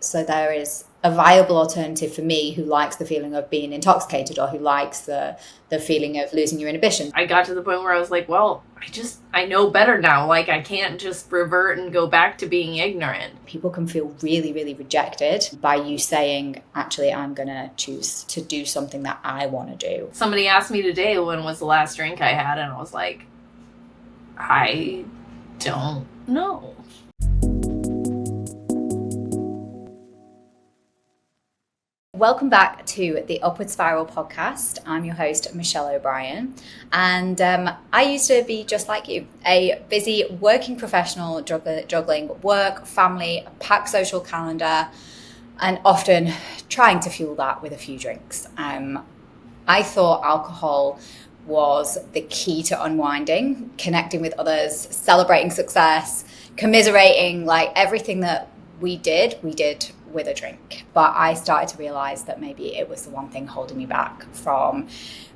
So there is a viable alternative for me who likes the feeling of being intoxicated or who likes the feeling of losing your inhibition. I got to the point where I was like, well, I know better now. Like, I can't just revert and go back to being ignorant. People can feel really, really rejected by you saying, actually, I'm going to choose to do something that I want to do. Somebody asked me today when was the last drink I had, and I was like, I don't know. Welcome back to the Upward Spiral podcast. I'm your host, Michelle O'Brien, and I used to be just like you, a busy working professional juggling work, family, a packed social calendar, and often trying to fuel that with a few drinks. I thought alcohol was the key to unwinding, connecting with others, celebrating success, commiserating, like everything that we did with a drink. But I started to realize that maybe it was the one thing holding me back from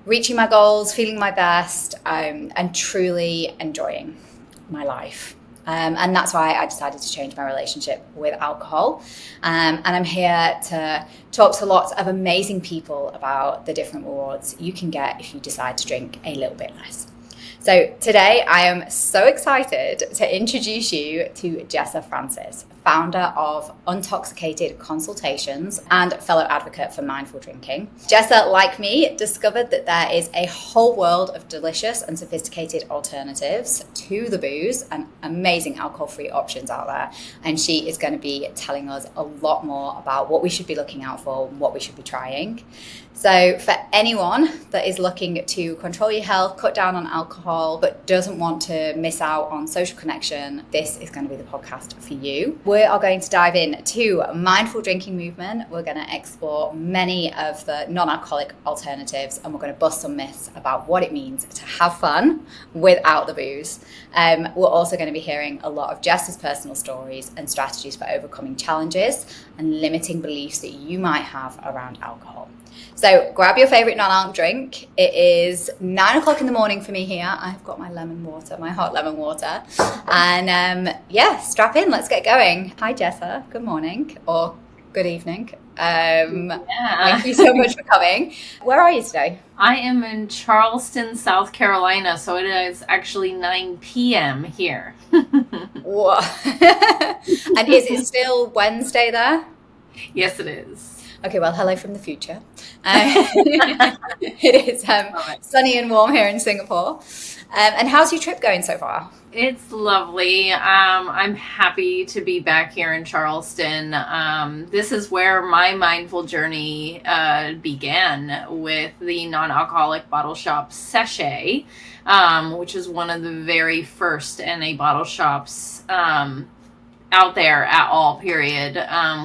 reaching my goals, feeling my best, and truly enjoying my life. And that's why I decided to change my relationship with alcohol. And I'm here to talk to lots of amazing people about the different rewards you can get if you decide to drink a little bit less. So today I am so excited to introduce you to Jessa Francis, founder of Untoxicated Consultations and fellow advocate for mindful drinking. Jessa, like me, discovered that there is a whole world of delicious and sophisticated alternatives to the booze and amazing alcohol-free options out there. And she is going to be telling us a lot more about what we should be looking out for, what we should be trying. So for anyone that is looking to control your health, cut down on alcohol, but doesn't want to miss out on social connection, this is going to be the podcast for you. We are going to dive into mindful drinking movement. We're going to explore many of the non-alcoholic alternatives, and we're going to bust some myths about what it means to have fun without the booze. We're also going to be hearing a lot of Jessa's personal stories and strategies for overcoming challenges and limiting beliefs that you might have around alcohol. So grab your favorite non-alc drink. It is 9 o'clock in the morning for me here. I've got my lemon water, my hot lemon water. And strap in, let's get going. Hi, Jessa. Good morning or good evening. Thank you so much for coming. Where are you today? I am in Charleston, South Carolina, so it is actually 9 p.m. here. Whoa. And is it still Wednesday there? Yes, it is. Okay, well, hello from the future. It is sunny and warm here in Singapore. And how's your trip going so far? It's lovely. I'm happy to be back here in Charleston. This is where my mindful journey began with the non-alcoholic bottle shop Sachet, which is one of the very first NA bottle shops out there at all, period.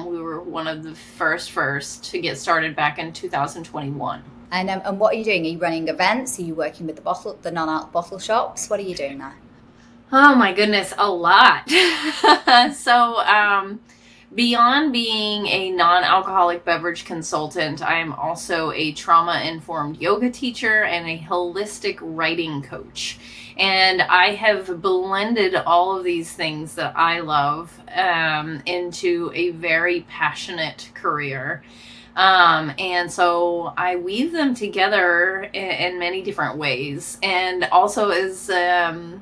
We were one of the first to get started back in 2021. And what are you doing? Are you running events? Are you working with the non-alc bottle shops? What are you doing there? Oh my goodness, a lot. So beyond being a non-alcoholic beverage consultant, I am also a trauma-informed yoga teacher and a holistic writing coach. And I have blended all of these things that I love into a very passionate career. And so I weave them together in many different ways. And also as and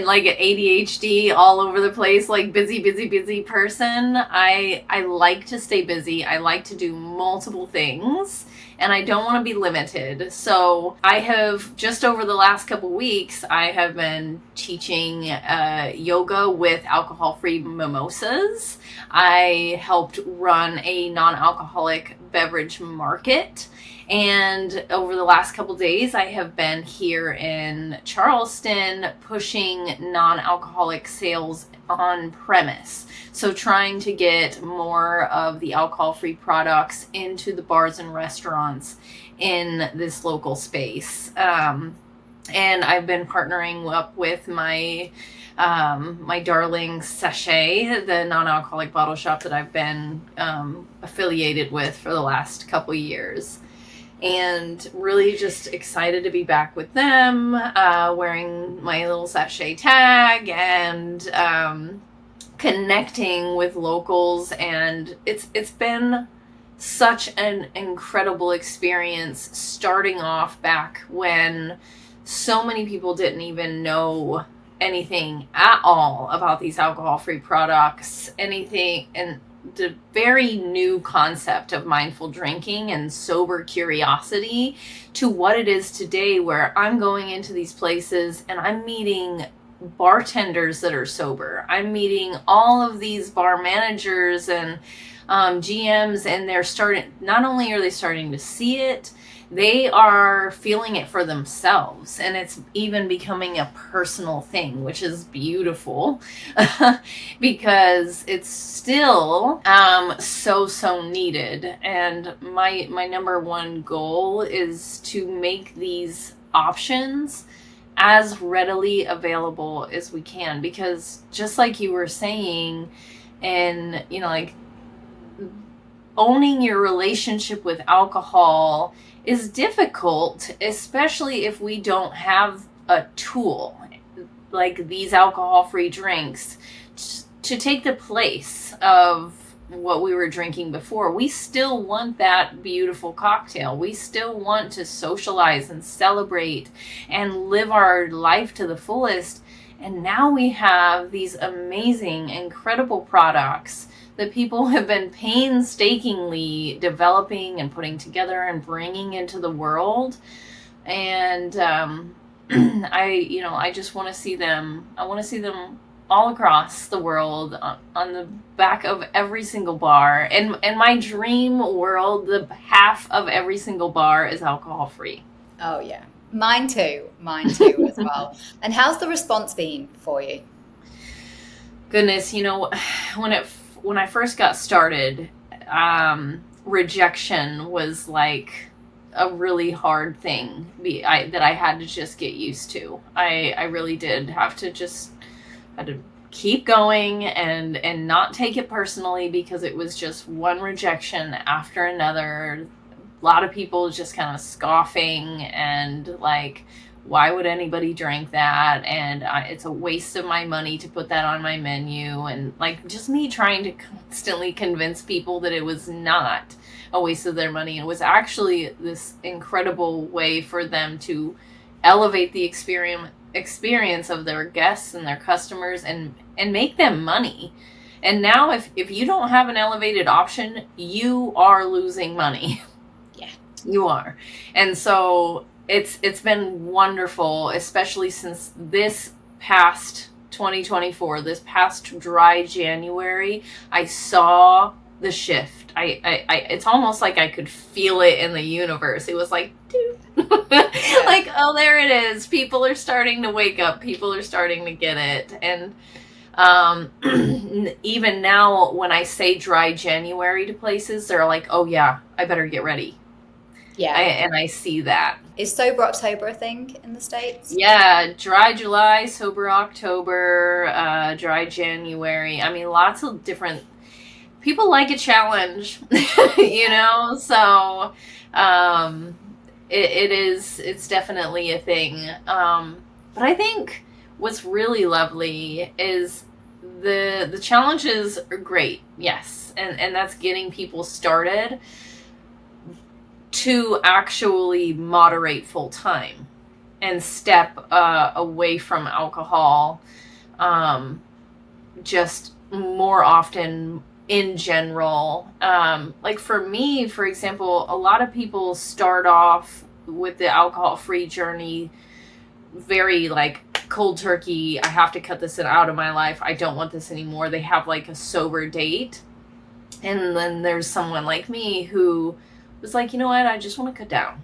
like an ADHD all over the place, like busy person, I like to stay busy. I like to do multiple things. And I don't want to be limited. So I have, just over the last couple weeks, I have been teaching yoga with alcohol-free mimosas. I helped run a non-alcoholic beverage market. And over the last couple days, I have been here in Charleston pushing non-alcoholic sales on premise. So trying to get more of the alcohol-free products into the bars and restaurants in this local space. And I've been partnering up with my darling Sachet, the non-alcoholic bottle shop that I've been affiliated with for the last couple years. And really just excited to be back with them, wearing my little Sachet tag and connecting with locals, and it's been such an incredible experience starting off back when so many people didn't even know anything at all about these alcohol-free products, anything, and the very new concept of mindful drinking and sober curiosity to what it is today, where I'm going into these places and I'm meeting bartenders that are sober. I'm meeting all of these bar managers and GMs, and they're starting, not only are they starting to see it, they are feeling it for themselves, and it's even becoming a personal thing, which is beautiful because it's still so needed. And my number one goal is to make these options as readily available as we can, because just like you were saying, and like owning your relationship with alcohol is difficult, especially if we don't have a tool like these alcohol-free drinks to take the place of what we were drinking before. We still want that beautiful cocktail. We still want to socialize and celebrate and live our life to the fullest. And now we have these amazing, incredible products that people have been painstakingly developing and putting together and bringing into the world. And I just want to see them. I want to see them all across the world on the back of every single bar. And my dream world, the half of every single bar is alcohol free. Oh yeah, mine too as well. And how's the response been for you? Goodness, when I first got started, rejection was like a really hard thing that I had to just get used to. I really did have to had to keep going and not take it personally, because it was just one rejection after another. A lot of people just kind of scoffing and like, why would anybody drink that? And it's a waste of my money to put that on my menu. And like just me trying to constantly convince people that it was not a waste of their money. It was actually this incredible way for them to elevate the experience of their guests and their customers and make them money. And now if you don't have an elevated option, you are losing money. Yeah, you are. And so it's been wonderful, especially since this past 2024, this past dry January, I saw the shift. It's almost like I could feel it in the universe. It was like, dude, like, oh, there it is. People are starting to wake up. People are starting to get it. And even now, when I say dry January to places, they're like, oh yeah, I better get ready. Yeah. And I see that. Is Sober October a thing in the States? Yeah, dry July, sober October, dry January. I mean, lots of different people like a challenge, so it's definitely a thing. But I think what's really lovely is the challenges are great, yes, and that's getting people started to actually moderate full time and step away from alcohol just more often in general. Like for me, for example, a lot of people start off with the alcohol-free journey very like cold turkey. I have to cut this out of my life. I don't want this anymore. They have like a sober date. And then there's someone like me who was like, you know what, I just want to cut down.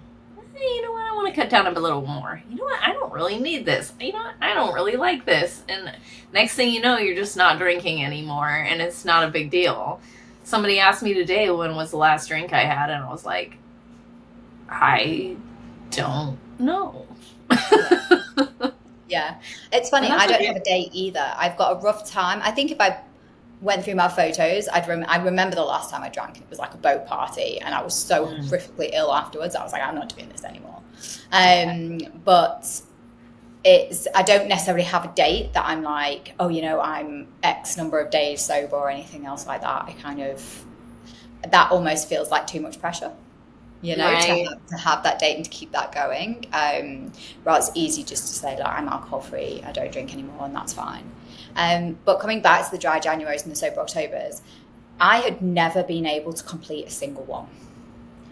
Hey, you know what, I want to cut down a little more. You know what, I don't really need this. You know what, I don't really like this. And next thing you know, you're just not drinking anymore, and it's not a big deal. Somebody asked me today when was the last drink I had, and I was like, I don't know. Yeah, it's funny. I don't have a date either. I've got a rough time. I think if I went through my photos, I remember the last time I drank, and it was like a boat party, and I was so horrifically ill afterwards. I was like, I'm not doing this anymore. But I don't necessarily have a date that I'm like, oh, I'm X number of days sober or anything else like that. That almost feels like too much pressure, Right. to have that date and to keep that going. Rather, it's easy just to say, like, I'm alcohol free, I don't drink anymore, and that's fine. But coming back to the dry Januaries and the sober Octobers, I had never been able to complete a single one.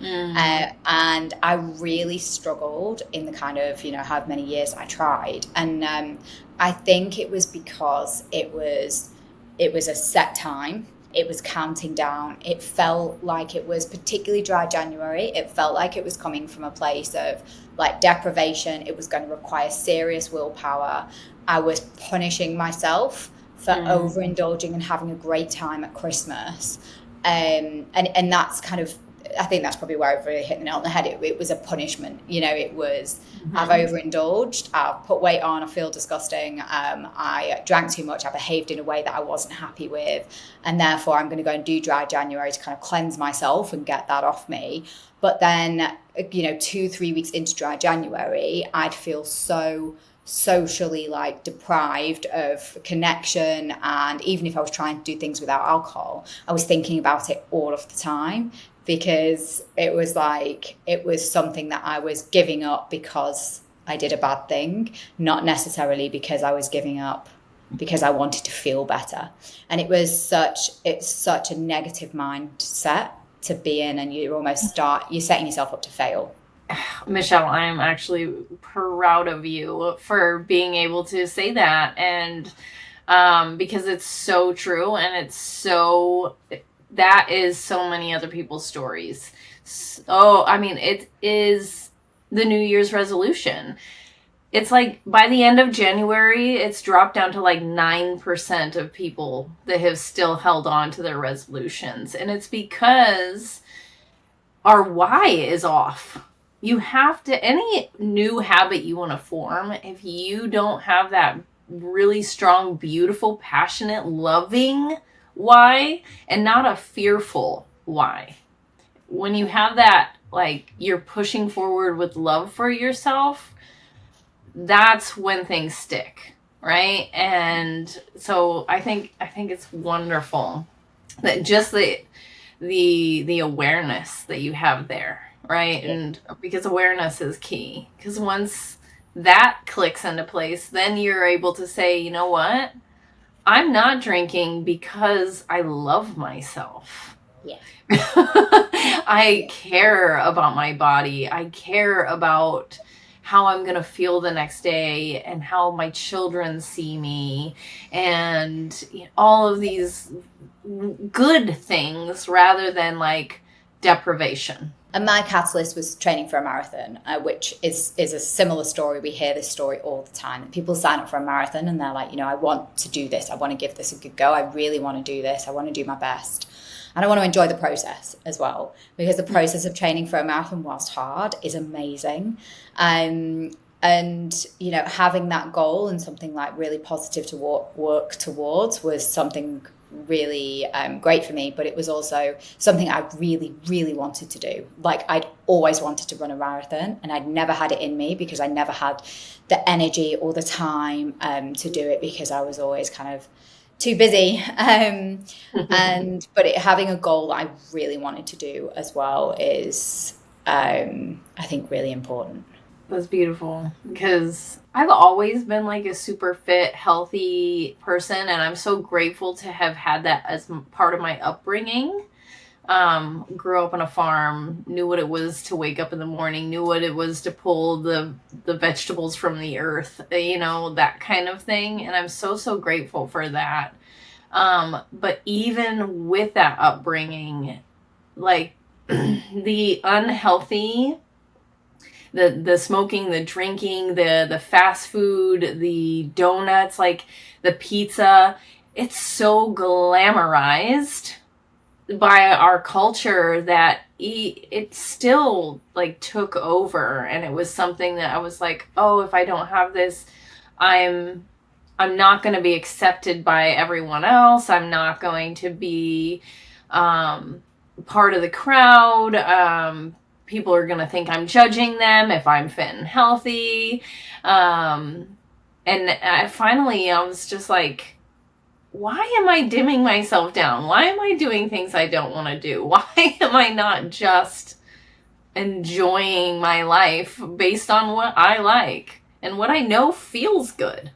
And I really struggled in the kind of, how many years I tried. And I think it was because it was a set time. It was counting down. It felt like it was particularly dry January. It felt like it was coming from a place of like deprivation. It was going to require serious willpower. I was punishing myself for overindulging and having a great time at Christmas. And that's kind of, I think that's probably where I've really hit the nail on the head. It was a punishment. It was, I've overindulged, I've put weight on, I feel disgusting, I drank too much, I behaved in a way that I wasn't happy with, and therefore I'm going to go and do dry January to kind of cleanse myself and get that off me. But then, 2-3 weeks into dry January, I'd feel so socially like deprived of connection, and even if I was trying to do things without alcohol, I was thinking about it all of the time, because it was something that I was giving up because I did a bad thing, not necessarily because I was giving up because I wanted to feel better. And it's such a negative mindset to be in, and you're setting yourself up to fail. Michelle, I'm actually proud of you for being able to say that. And because it's so true, and that is so many other people's stories. So, I mean, it is the New Year's resolution. It's like by the end of January, it's dropped down to like 9% of people that have still held on to their resolutions. And it's because our why is off. You have to, any new habit you want to form, if you don't have that really strong, beautiful, passionate, loving why, and not a fearful why. When you have that, like, you're pushing forward with love for yourself, that's when things stick, right? And so I think it's wonderful that just the awareness that you have there, right? And because awareness is key, because once that clicks into place, then you're able to say, you know what? I'm not drinking because I love myself. Yeah. I care about my body. I care about how I'm going to feel the next day and how my children see me, and all of these good things rather than like deprivation. And my catalyst was training for a marathon, which is a similar story. We hear this story all the time. People sign up for a marathon and they're like, I want to do this. I want to give this a good go. I really want to do this. I want to do my best. And I want to enjoy the process as well, because the process of training for a marathon, whilst hard, is amazing. And, having that goal and something like really positive to work towards was something really great for me, but it was also something I really, really wanted to do. Like, I'd always wanted to run a marathon, and I'd never had it in me because I never had the energy or the time to do it, because I was always kind of too busy. But having a goal that I really wanted to do as well is, I think, really important. That's beautiful, because I've always been like a super fit, healthy person, and I'm so grateful to have had that as part of my upbringing. Grew up on a farm, knew what it was to wake up in the morning, knew what it was to pull the vegetables from the earth, that kind of thing. And I'm so grateful for that. But even with that upbringing, like the unhealthy, the smoking, the drinking, the fast food, the donuts, like the pizza, it's so glamorized by our culture that it still like took over. And it was something that I was like, oh, if I don't have this, I'm not going to be accepted by everyone else. I'm not going to be part of the crowd. People are going to think I'm judging them if I'm fit and healthy. And finally, I was just like, why am I dimming myself down? Why am I doing things I don't want to do? Why am I not just enjoying my life based on what I like and what I know feels good?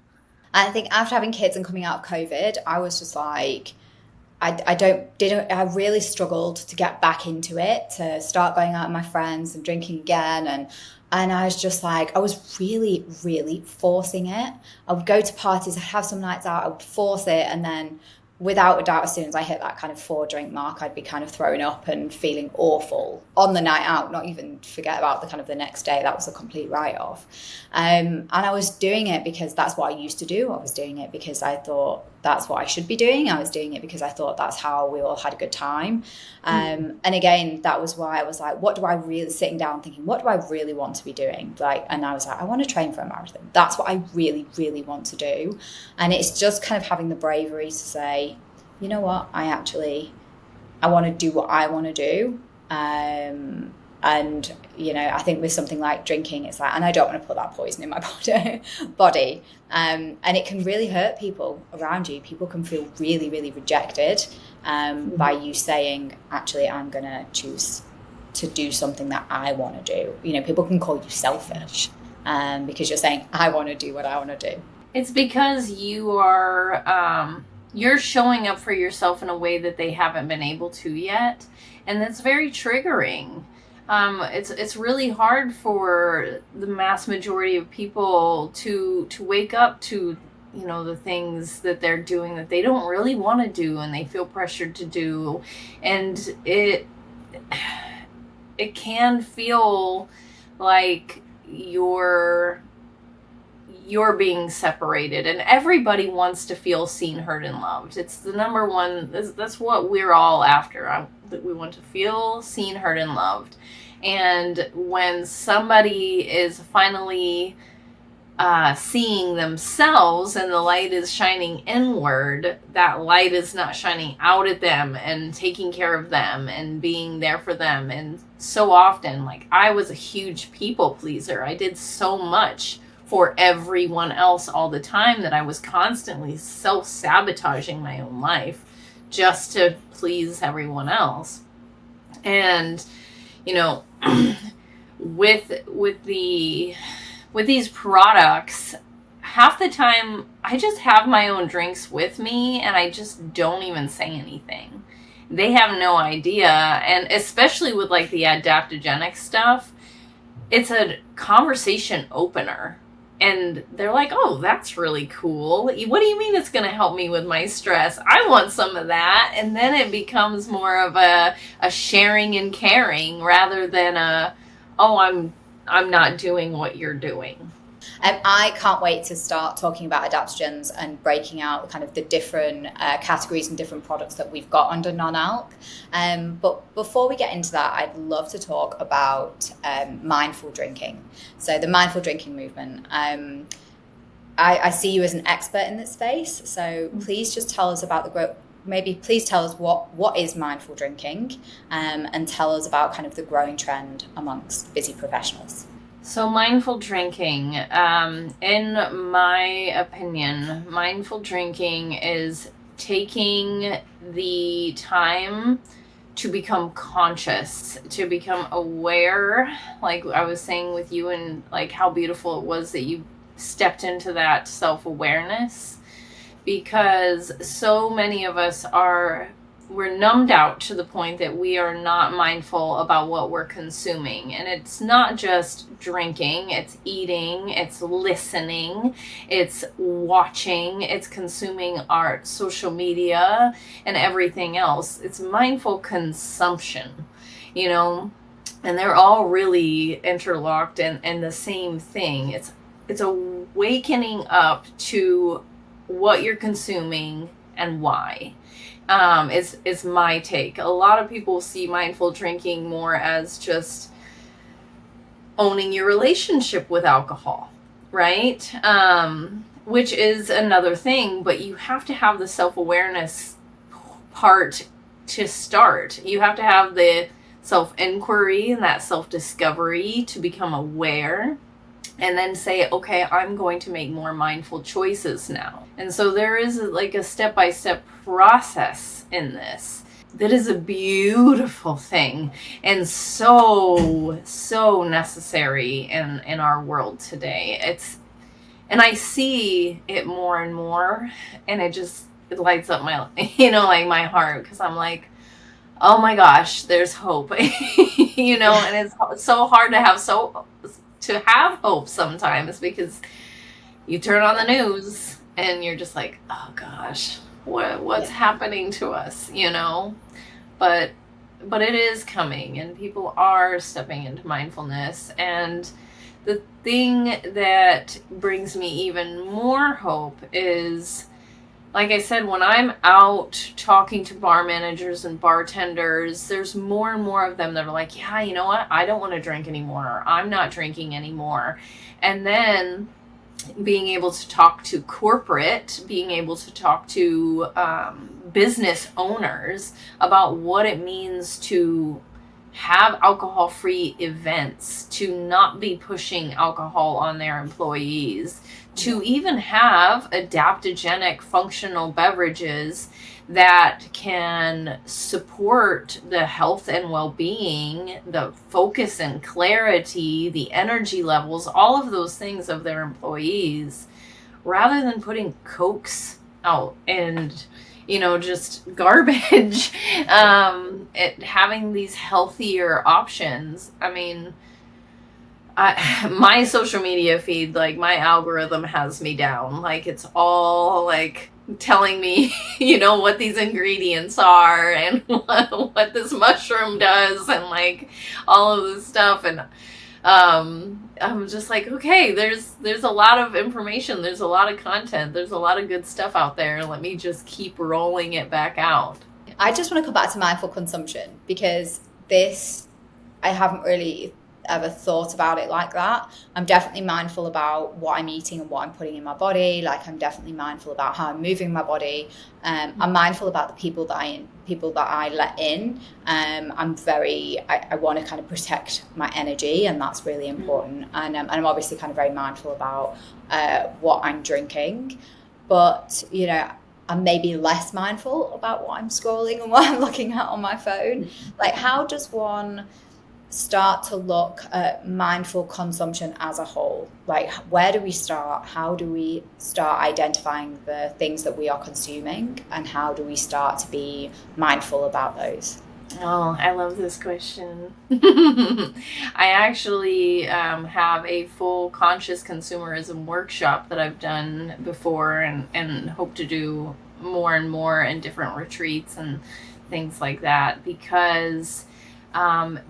I think after having kids and coming out of COVID, I was just like, I really struggled to get back into it, to start going out with my friends and drinking again. And I was just like, I was really, really forcing it. I would go to parties, I'd have some nights out, I would force it. And then without a doubt, as soon as I hit that kind of 4 drink mark, I'd be kind of throwing up and feeling awful on the night out, not even forget about the kind of the next day. That was a complete write-off. And I was doing it because that's what I used to do. I was doing it because I thought that's what I should be doing. I was doing it because I thought that's how we all had a good time. And again, that was why I was like, what do I really, sitting down thinking, what do I really want to be doing? Like, and I was like, I want to train for a marathon. That's what I really, really want to do. And it's just kind of having the bravery to say, you know what, I want to do what I want to do. And, you know, I think with something like drinking, it's like, and I don't want to put that poison in my body. And it can really hurt people around you. People can feel really, really rejected by you saying, actually, I'm going to choose to do something that I want to do. You know, people can call you selfish because you're saying, I want to do what I want to do. It's because you are, you're showing up for yourself in a way that they haven't been able to yet. And that's very triggering. It's really hard for the mass majority of people to wake up to, you know, the things that they're doing that they don't really want to do and they feel pressured to do. And it can feel like you're being separated, and everybody wants to feel seen, heard, and loved. It's the number one, that's what we're all after. We want to feel seen, heard, and loved. And when somebody is finally seeing themselves and the light is shining inward, that light is not shining out at them and taking care of them and being there for them. And so often, like, I was a huge people pleaser. I did so much for everyone else all the time that I was constantly self-sabotaging my own life just to please everyone else. And, you know, with these products, half the time I just have my own drinks with me and I just don't even say anything. They have no idea. And especially with like the adaptogenic stuff, it's a conversation opener. And they're like, oh, that's really cool. What do you mean it's going to help me with my stress? I want some of that. And then it becomes more of a sharing and caring rather than I'm not doing what you're doing. I can't wait to start talking about adaptogens and breaking out kind of the different categories and different products that we've got under non-alc. But before we get into that, I'd love to talk about mindful drinking. So the mindful drinking movement. I see you as an expert in this space. So please just tell us about the growth. Maybe please tell us what is mindful drinking and tell us about kind of the growing trend amongst busy professionals. So mindful drinking, in my opinion, mindful drinking is taking the time to become conscious, to become aware, like I was saying with you, and like how beautiful it was that you stepped into that self-awareness, because so many of us we're numbed out to the point that we are not mindful about what we're consuming. And it's not just drinking, it's eating, it's listening, it's watching, it's consuming art, social media, and everything else. It's mindful consumption, you know, and they're all really interlocked and the same thing. It's awakening up to what you're consuming and why. Is my take. A lot of people see mindful drinking more as just owning your relationship with alcohol, right? Which is another thing, but you have to have the self-awareness part to start. You have to have the self-inquiry and that self-discovery to become aware. and then say, okay, I'm going to make more mindful choices now. And so there is like a step-by-step process in this that is a beautiful thing and so necessary in our world today. And I see it more and more, and it lights up my, like my heart, because I'm like, oh my gosh, there's hope. And it's so hard to have hope sometimes, because you turn on the news and you're just like, oh gosh, what's happening to us, but it is coming, and people are stepping into mindfulness. And the thing that brings me even more hope is, like I said, when I'm out talking to bar managers and bartenders, there's more and more of them that are like, yeah, you know what? I don't want to drink anymore. Or, I'm not drinking anymore. And then being able to talk to corporate, being able to talk to business owners about what it means to have alcohol-free events, to not be pushing alcohol on their employees, to even have adaptogenic functional beverages that can support the health and well-being, the focus and clarity, the energy levels, all of those things of their employees, rather than putting Cokes out and just garbage. Having these healthier options. I mean, my social media feed, like my algorithm has me down. Like it's all like telling me, what these ingredients are and what this mushroom does and like all of this stuff. And I'm just like, okay, there's a lot of information, there's a lot of content, there's a lot of good stuff out there. Let me just keep rolling it back out. I just want to come back to mindful consumption, because I haven't really ever thought about it like that. I'm definitely mindful about what I'm eating and what I'm putting in my body. Like I'm definitely mindful about how I'm moving my body. I'm mindful about the people that I let in. I want to kind of protect my energy, and that's really important. And I'm obviously kind of very mindful about what I'm drinking, but I'm maybe less mindful about what I'm scrolling and what I'm looking at on my phone. Like, how does one start to look at mindful consumption as a whole? Like, where do we start? How do we start identifying the things that we are consuming, and how do we start to be mindful about those? Oh, I love this question. I actually have a full conscious consumerism workshop that I've done before, and hope to do more and more in different retreats and things like that, because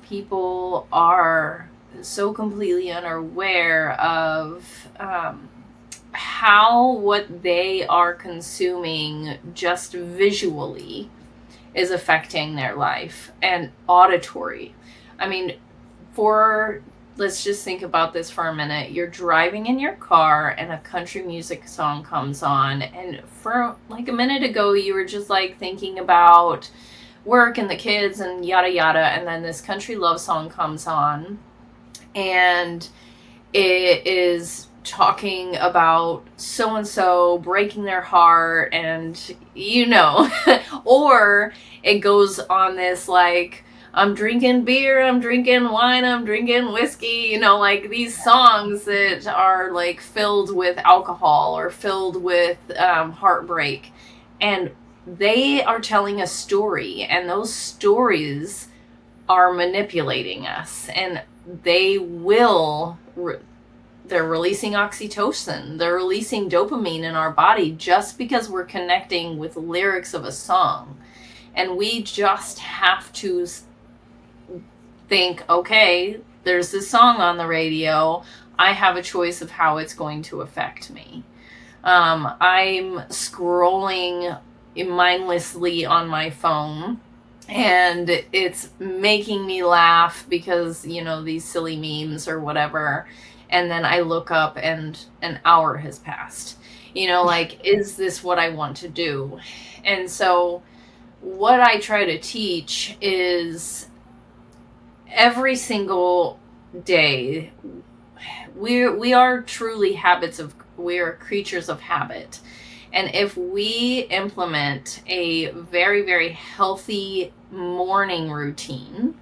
people are so completely unaware of how what they are consuming just visually is affecting their life, and auditory. I mean, let's just think about this for a minute. You're driving in your car and a country music song comes on, and for like a minute ago you were just like thinking about work and the kids and yada yada, and then this country love song comes on and it is talking about so and so breaking their heart, and or it goes on this like, I'm drinking beer, I'm drinking wine, I'm drinking whiskey, like these songs that are like filled with alcohol or filled with heartbreak, and they are telling a story, and those stories are manipulating us, and they're releasing oxytocin, they're releasing dopamine in our body just because we're connecting with lyrics of a song. And we just have to think, okay, there's this song on the radio, I have a choice of how it's going to affect me. I'm scrolling mindlessly on my phone, and it's making me laugh because these silly memes or whatever, and then I look up and an hour has passed. Like, is this what I want to do? And so what I try to teach is every single day, we are truly we are creatures of habit. And if we implement a very, very healthy morning routine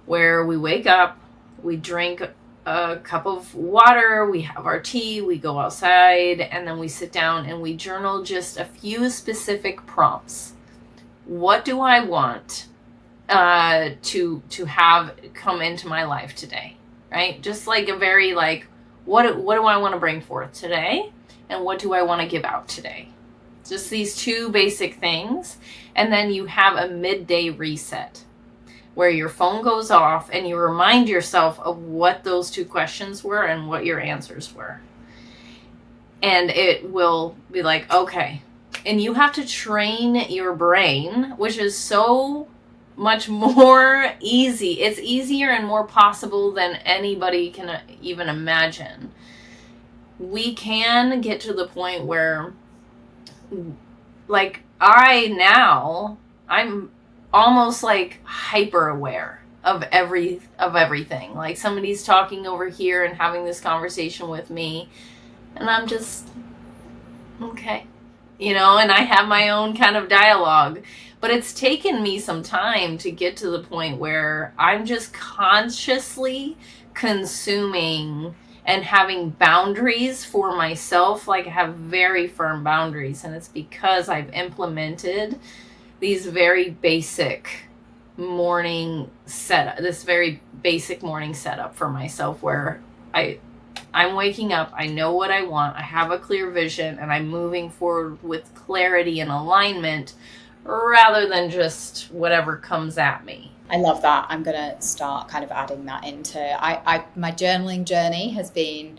where we wake up, we drink a cup of water, we have our tea, we go outside, and then we sit down and we journal just a few specific prompts. What do I want to have come into my life today? Right? Just like a very what do I want to bring forth today? And what do I want to give out today? Just these two basic things. And then you have a midday reset where your phone goes off and you remind yourself of what those two questions were and what your answers were. And it will be like, okay. And you have to train your brain, which is so much more easy. It's easier and more possible than anybody can even imagine. We can get to the point where, I'm almost like hyper aware of everything. Like somebody's talking over here and having this conversation with me, and I'm just okay, and I have my own kind of dialogue. But it's taken me some time to get to the point where I'm just consciously consuming and having boundaries for myself. Like I have very firm boundaries, and it's because I've implemented these very basic morning setup for myself where I'm waking up, I know what I want, I have a clear vision, and I'm moving forward with clarity and alignment rather than just whatever comes at me. I love that. I'm going to start kind of adding that into my journaling journey has been,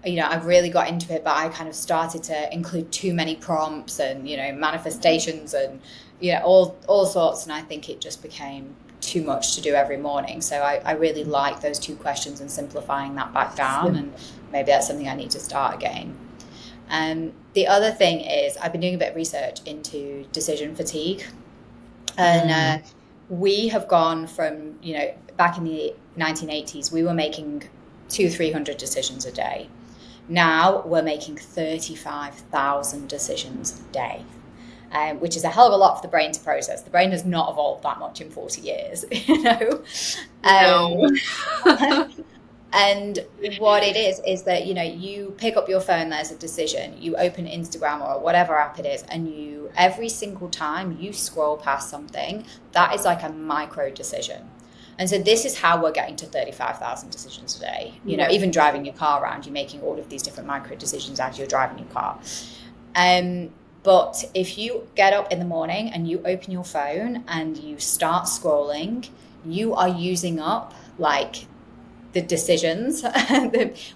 I've really got into it, but I kind of started to include too many prompts and, manifestations and, all sorts. And I think it just became too much to do every morning. So I really like those two questions and simplifying that back down. And maybe that's something I need to start again. The other thing is I've been doing a bit of research into decision fatigue. And we have gone from, back in the 1980s, we were making 200-300 decisions a day. Now we're making 35,000 decisions a day, which is a hell of a lot for the brain to process. The brain has not evolved that much in 40 years, No. And what it is that, you pick up your phone, there's a decision, you open Instagram or whatever app it is, and every single time you scroll past something, that is like a micro decision. And so this is how we're getting to 35,000 decisions a day. Even driving your car around, you're making all of these different micro decisions as you're driving your car. But if you get up in the morning and you open your phone and you start scrolling, you are using up the decisions.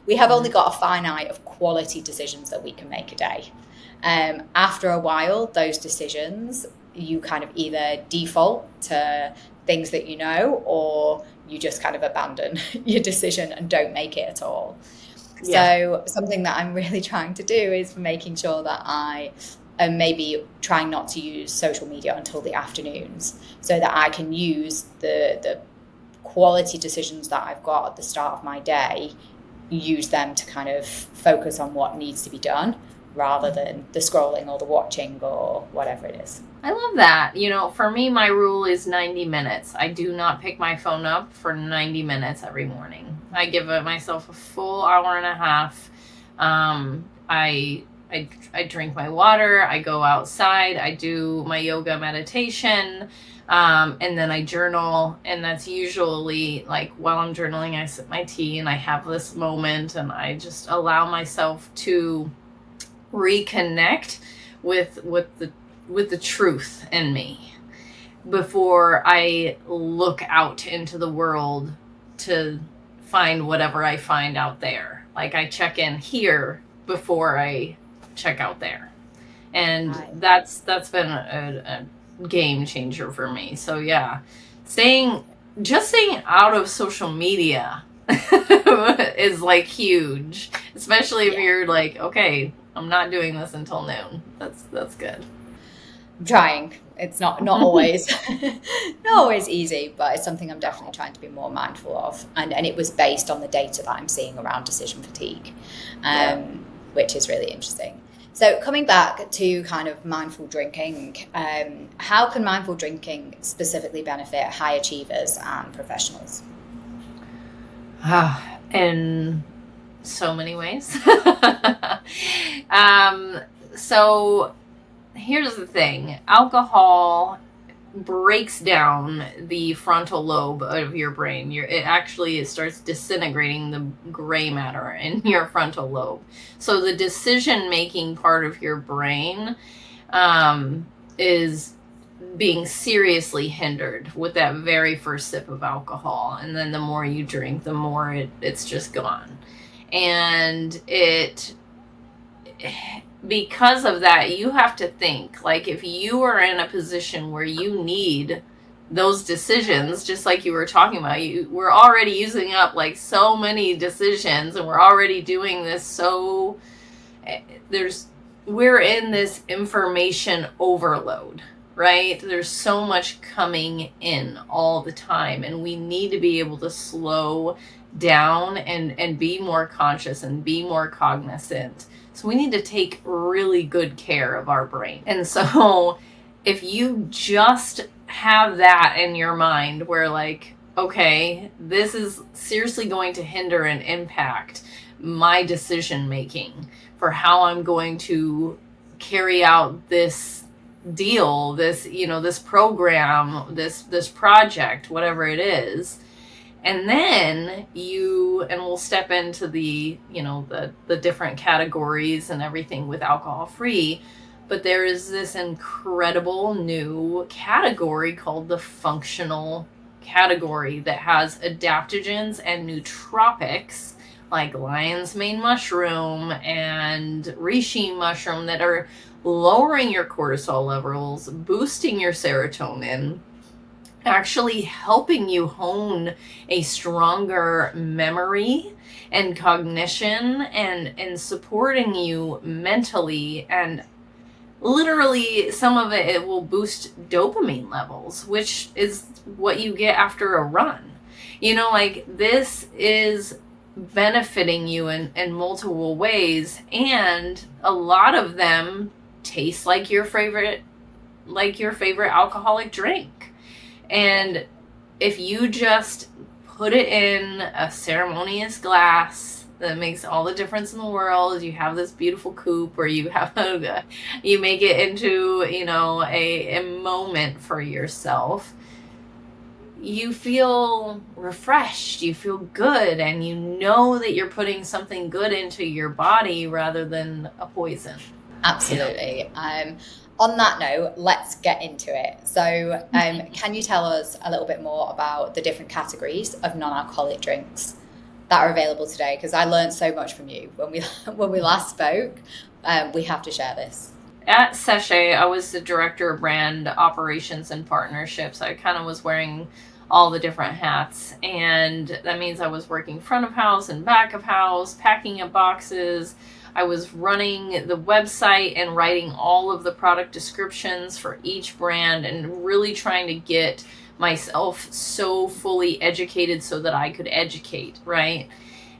We have only got a finite of quality decisions that we can make a day. After a while, those decisions, you kind of either default to things that or you just kind of abandon your decision and don't make it at all. Yeah. So something that I'm really trying to do is making sure that I am maybe trying not to use social media until the afternoons so that I can use the quality decisions that I've got at the start of my day, use them to kind of focus on what needs to be done rather than the scrolling or the watching or whatever it is. I love that. For me, my rule is 90 minutes. I do not pick my phone up for 90 minutes every morning. I give myself a full hour and a half. I drink my water. I go outside. I do my yoga meditation. And then I journal, and that's usually while I'm journaling, I sip my tea and I have this moment and I just allow myself to reconnect with the truth in me before I look out into the world to find whatever I find out there. I check in here before I check out there. And that's been a game changer for me. So yeah, staying out of social media is huge, especially if you're okay, I'm not doing this until noon. That's good. I'm trying. It's not always not always easy, but it's something I'm definitely trying to be more mindful of. And it was based on the data that I'm seeing around decision fatigue, which is really interesting. So coming back to kind of mindful drinking, how can mindful drinking specifically benefit high achievers and professionals? In so many ways. So here's the thing. Alcohol breaks down the frontal lobe of your brain. It starts disintegrating the gray matter in your frontal lobe. So the decision-making part of your brain is being seriously hindered with that very first sip of alcohol. And then the more you drink, the more it's just gone. And because of that, you have to think, like, if you are in a position where you need those decisions, just like you were talking about, we're already using up like so many decisions, and we're already doing this. So we're in this information overload, right? There's so much coming in all the time, and we need to be able to slow down and be more conscious and be more cognizant. So we need to take really good care of our brain. And so if you just have that in your mind where, like, okay, this is seriously going to hinder and impact my decision making for how I'm going to carry out this deal, this program, this project, whatever it is. And then we'll step into the different categories and everything with alcohol free, but there is this incredible new category called the functional category that has adaptogens and nootropics like lion's mane mushroom and reishi mushroom that are lowering your cortisol levels, boosting your serotonin, actually helping you hone a stronger memory and cognition, and supporting you mentally. And literally some of it will boost dopamine levels, which is what you get after a run. Like, this is benefiting you in multiple ways, and a lot of them taste like your favorite alcoholic drink. And if you just put it in a ceremonious glass, that makes all the difference in the world. You have this beautiful coupe where you make it into, a moment for yourself. You feel refreshed, you feel good, and you know that you're putting something good into your body rather than a poison. Absolutely. On that note, let's get into it. So can you tell us a little bit more about the different categories of non-alcoholic drinks that are available today? Because I learned so much from you when we last spoke. We have to share this. At Sachet, I was the director of brand operations and partnerships. I kind of was wearing all the different hats, and that means I was working front of house and back of house, packing up boxes. I was running the website and writing all of the product descriptions for each brand, and really trying to get myself so fully educated so that I could educate, right?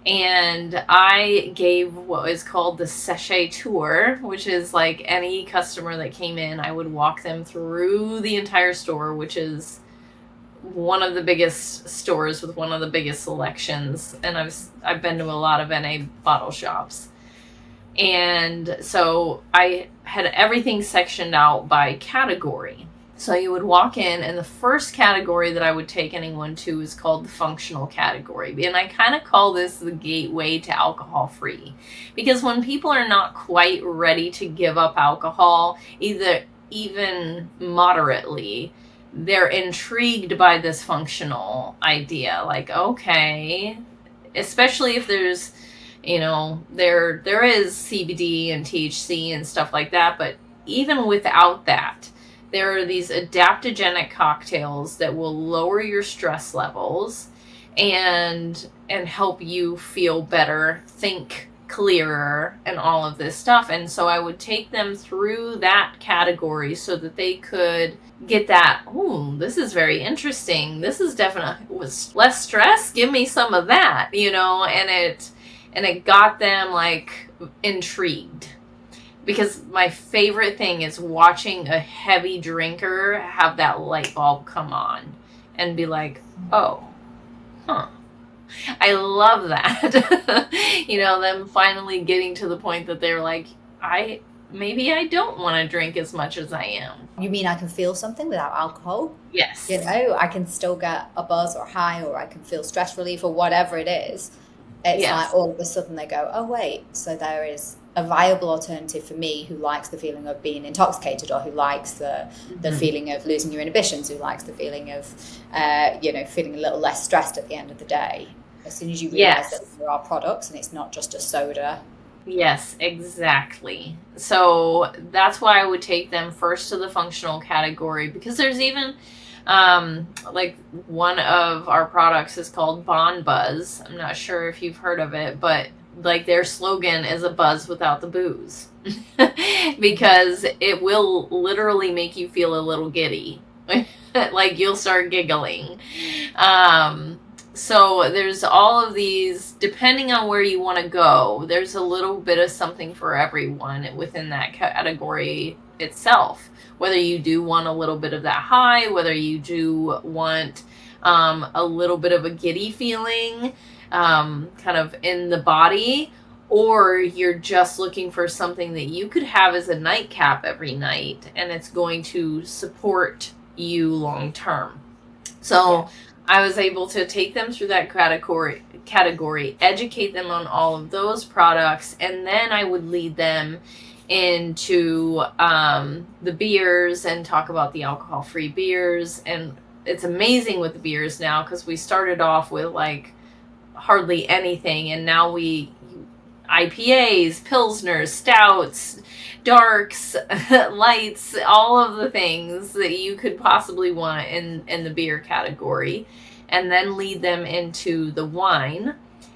And I gave what is called the Sachet Tour, which is like any customer that came in, I would walk them through the entire store, which is one of the biggest stores with one of the biggest selections. And I've been to a lot of NA bottle shops. And so I had everything sectioned out by category. So you would walk in, and the first category that I would take anyone to is called the functional category. And I kind of call this the gateway to alcohol free, because when people are not quite ready to give up alcohol, even moderately, they're intrigued by this functional idea. Like, okay, especially if there's, there is CBD and THC and stuff like that, but even without that, there are these adaptogenic cocktails that will lower your stress levels and help you feel better, think clearer and all of this stuff. And so I would take them through that category so that they could get that, oh, this is very interesting. This is definitely was less stress. Give me some of that, and it got them like intrigued. Because my favorite thing is watching a heavy drinker have that light bulb come on and be like, oh, huh. I love that. Them finally getting to the point that they're like, maybe I don't want to drink as much as I am. You mean I can feel something without alcohol? Yes. I can still get a buzz or high, or I can feel stress relief or whatever it is. It's like all of a sudden they go, oh, wait, so there is a viable alternative for me who likes the feeling of being intoxicated, or who likes the feeling of losing your inhibitions, who likes the feeling of, feeling a little less stressed at the end of the day. As soon as you realize that there are products and it's not just a soda. Yes, exactly. So that's why I would take them first to the functional category, because there's even like one of our products is called Bon Buzz. I'm not sure if you've heard of it, but like their slogan is a buzz without the booze because it will literally make you feel a little giddy. Like you'll start giggling. So there's all of these, depending on where you want to go, there's a little bit of something for everyone within that category itself. Whether you do want a little bit of that high, whether you do want a little bit of a giddy feeling kind of in the body, or you're just looking for something that you could have as a nightcap every night and it's going to support you long term. So I was able to take them through that category, educate them on all of those products, and then I would lead them into the beers and talk about the alcohol-free beers. And it's amazing with the beers now, because we started off with like hardly anything, and now we IPAs, pilsners, stouts, darks, lights, all of the things that you could possibly want in the beer category, and then lead them into the wine.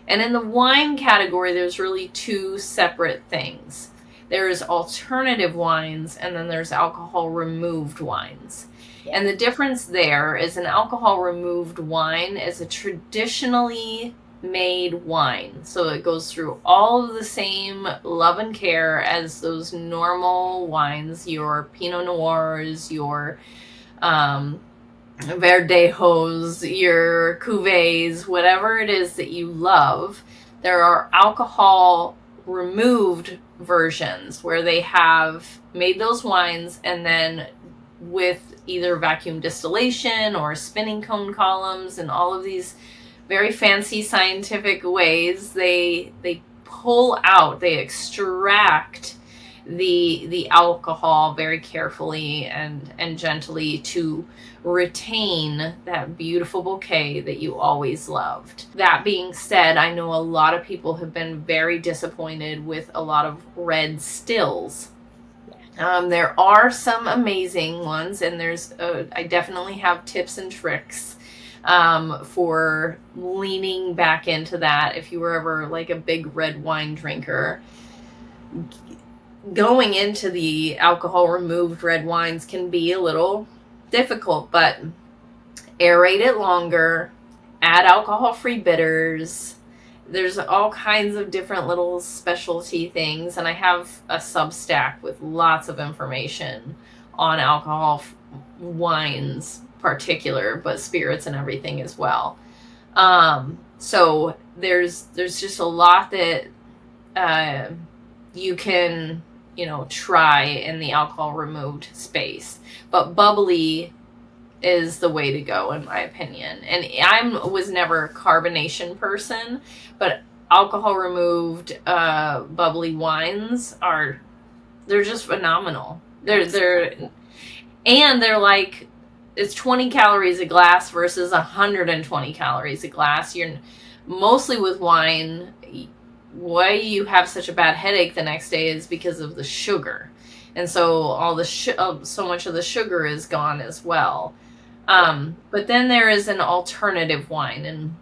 And in the wine category, there's really two separate things. There's alternative wines, and then there's alcohol removed wines. And the difference there is an alcohol removed wine is a traditionally made wine. So it goes through all of the same love and care as those normal wines, your Pinot Noirs, your Verdejos, your Cuvées, whatever it is that you love. There are alcohol removed versions where they have made those wines, and then with either vacuum distillation or spinning cone columns and all of these very fancy scientific ways, they pull out, they extract the alcohol very carefully and gently to retain that beautiful bouquet that you always loved. That being said, I know a lot of people have been very disappointed with a lot of red stills. There are some amazing ones, and I definitely have tips and tricks for leaning back into that. If you were ever like a big red wine drinker, going into the alcohol removed red wines can be a little difficult, but aerate it longer, add alcohol free bitters. There's all kinds of different little specialty things, and I have a Substack with lots of information on alcohol wines particular, but spirits and everything as well. So there's just a lot that you can try in the alcohol removed space, but Bubbly is the way to go in my opinion. And I was never a carbonation person, but alcohol removed bubbly wines they're just phenomenal. They're like, it's 20 calories a glass versus 120 calories a glass. You're mostly with wine, why you have such a bad headache the next day is because of the sugar. And so all the so much of the sugar is gone as well. But then there is an alternative wine, and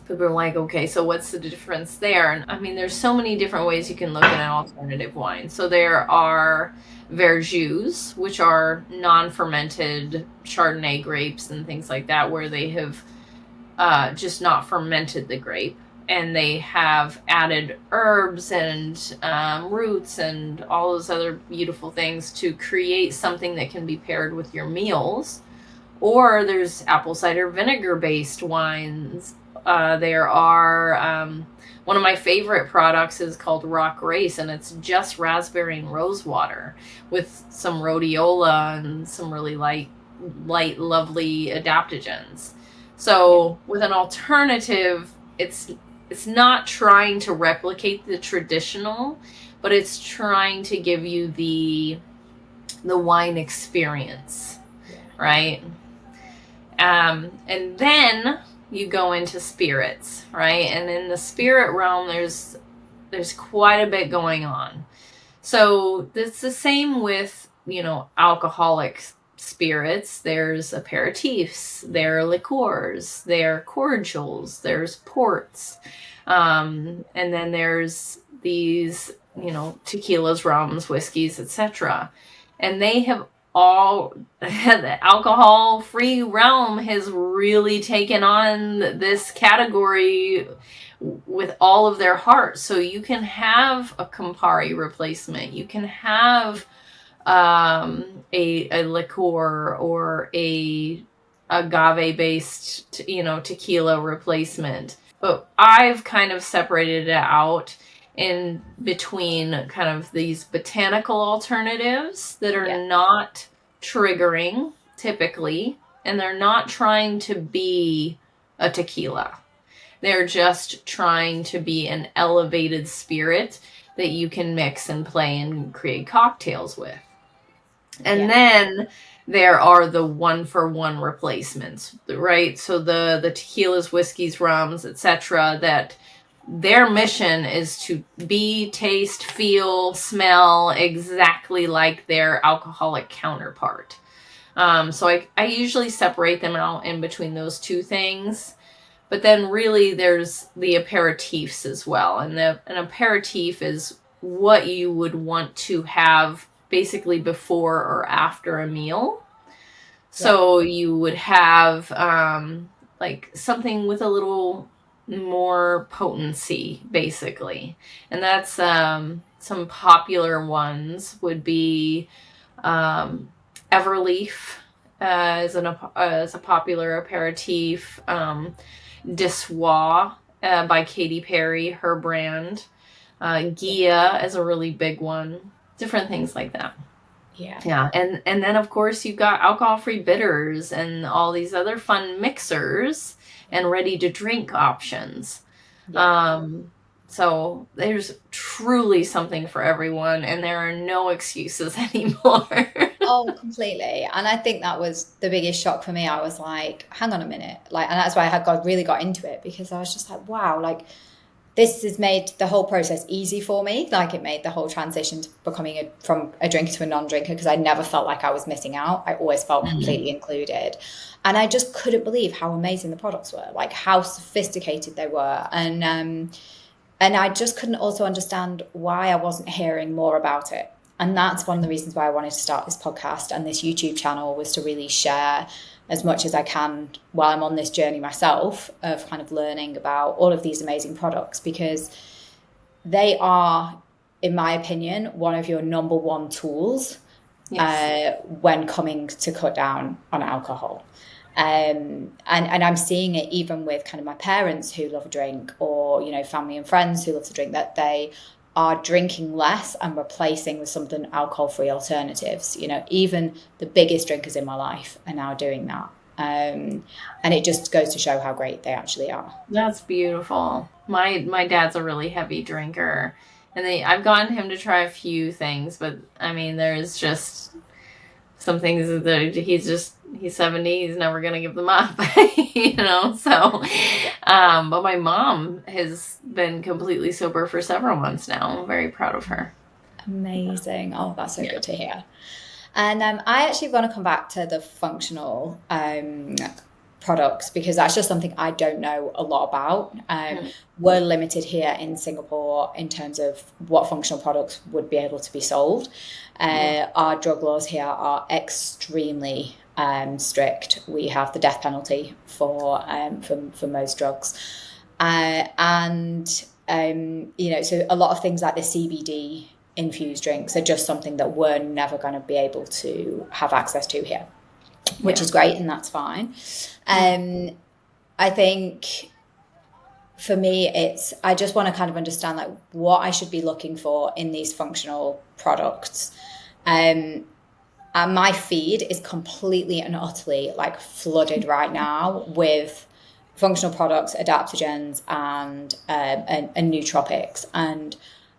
People are like, okay, so what's the difference there? And I mean, there's so many different ways you can look at an alternative wine. So there are verjus, which are non-fermented Chardonnay grapes and things like that, where they have just not fermented the grape. And they have added herbs and roots and all those other beautiful things to create something that can be paired with your meals. Or there's apple cider vinegar based wines. There are, one of my favorite products is called Rock Race, and it's just raspberry and rose water with some rhodiola and some really light, lovely adaptogens. So with an alternative, it's not trying to replicate the traditional, but it's trying to give you the wine experience, right? And then you go into spirits, right? And in the spirit realm, there's quite a bit going on. So it's the same with, alcoholic spirits. There's aperitifs, there are liqueurs, there are cordials, there's ports. And then there's these, tequilas, rums, whiskeys, etc. And they have all, the alcohol-free realm has really taken on this category with all of their heart. So you can have a Campari replacement. You can have a liqueur or a agave-based, tequila replacement. But I've kind of separated it out in between kind of these botanical alternatives that are not triggering typically, and they're not trying to be a tequila. They're just trying to be an elevated spirit that you can mix and play and create cocktails with. And then there are the one-for-one replacements, right? So the tequilas, whiskeys, rums, etc., that their mission is to be, taste, feel, smell exactly like their alcoholic counterpart. So I usually separate them out in between those two things. But then really there's the aperitifs as well. And an aperitif is what you would want to have basically before or after a meal. So you would have like something with a little more potency, basically. And that's some popular ones would be Everleaf as a popular aperitif, Dissois by Katy Perry, her brand, Gia is a really big one, different things like that. Yeah. And then of course you've got alcohol-free bitters and all these other fun mixers and ready to drink options. So there's truly something for everyone, and there are no excuses anymore. Oh, completely. And I think that was the biggest shock for me. I was like, hang on a minute. Like, and that's why I really got into it, because I was just like, wow, like this has made the whole process easy for me. Like it made the whole transition to becoming from a drinker to a non-drinker, because I never felt like I was missing out. I always felt completely included. And I just couldn't believe how amazing the products were, like how sophisticated they were. And I just couldn't also understand why I wasn't hearing more about it. And that's one of the reasons why I wanted to start this podcast and this YouTube channel, was to really share as much as I can while I'm on this journey myself of kind of learning about all of these amazing products, because they are, in my opinion, one of your number one tools when coming to cut down on alcohol. And I'm seeing it even with kind of my parents who love a drink, or, family and friends who love to drink, that they are drinking less and replacing with something alcohol-free alternatives. Even the biggest drinkers in my life are now doing that. And it just goes to show how great they actually are. That's beautiful. My dad's a really heavy drinker, and I've gotten him to try a few things, but I mean, there's just some things that he's 70, he's never gonna give them up. So but my mom has been completely sober for several months now. I'm very proud of her. Amazing. Oh, that's so good to hear. And I actually want to come back to the functional products, because that's just something I don't know a lot about. We're limited here in Singapore in terms of what functional products would be able to be sold. Our drug laws here are extremely strict. We have the death penalty for most drugs, so a lot of things like the CBD infused drinks are just something that we're never going to be able to have access to here, which is great, and that's fine. I think for me, I just want to kind of understand like what I should be looking for in these functional products. And my feed is completely and utterly like flooded right now with functional products, adaptogens, and nootropics. And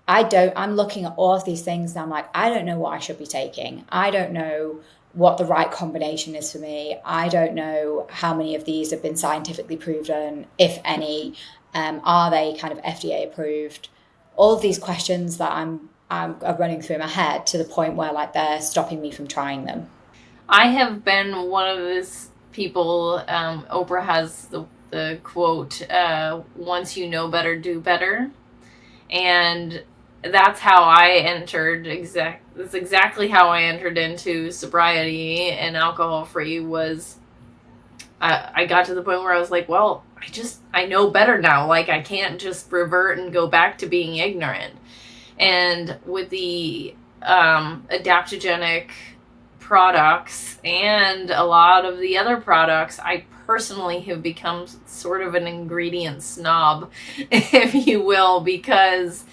I'm looking at all of these things and I'm like, I don't know what I should be taking. I don't know what the right combination is for me. I don't know how many of these have been scientifically proven, if any. Are they kind of FDA approved? All of these questions that I'm running through my head to the point where like they're stopping me from trying them. I have been one of those people. Oprah has the quote, once you know better, do better. And that's how I entered. That's exactly how I entered into sobriety and alcohol-free. Was I got to the point where I was like, well, I know better now. Like, I can't just revert and go back to being ignorant. And with the adaptogenic products and a lot of the other products, I personally have become sort of an ingredient snob, if you will, because